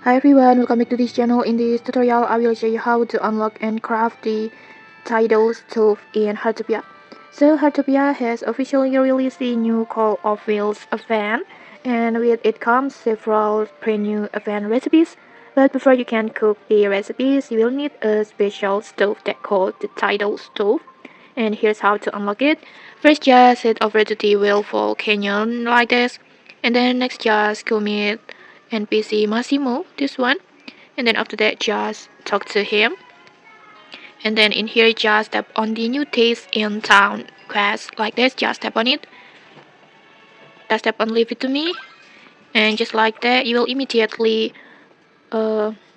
Hi everyone, welcome back to this channel. In this tutorial, I will show you how to unlock and craft the Tidal Stove in Heartopia. So Heartopia has officially released the new Call of Wheels event, and with it comes several brand new event recipes. But before you can cook the recipes, you will need a special stove that called the Tidal Stove. And here's how to unlock it. First, just head over to the Whalefall Canyon like this, and then next just commit NPC Masimo, this one, and then after that just talk to him, and then in here just tap on the new taste in town quest like this, just tap on it, just tap on leave it to me, and just like that you will immediately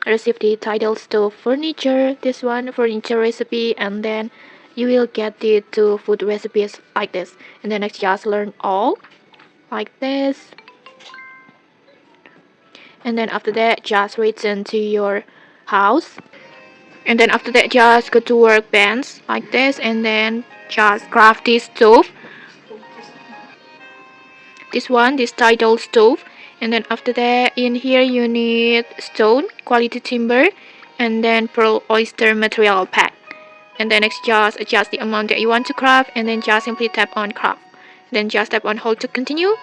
receive the Tidal Stove furniture, this one furniture recipe, and then you will get the 2 food recipes like this, and then next just learn all like this. And then after that just return to your house, and then after that just go to Workbench like this, and then just craft this stove, this Tidal Stove. And then after that in here you need stone, quality timber, and then pearl oyster material pack. And then next just adjust the amount that you want to craft, and then just simply tap on craft, then just tap on hold to continue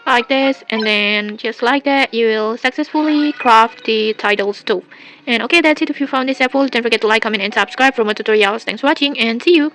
like this, and then just like that you will successfully craft the Tidal Stove. And okay, that's it. If you found this helpful, don't forget to like, comment, and subscribe for more tutorials. Thanks for watching, and see you.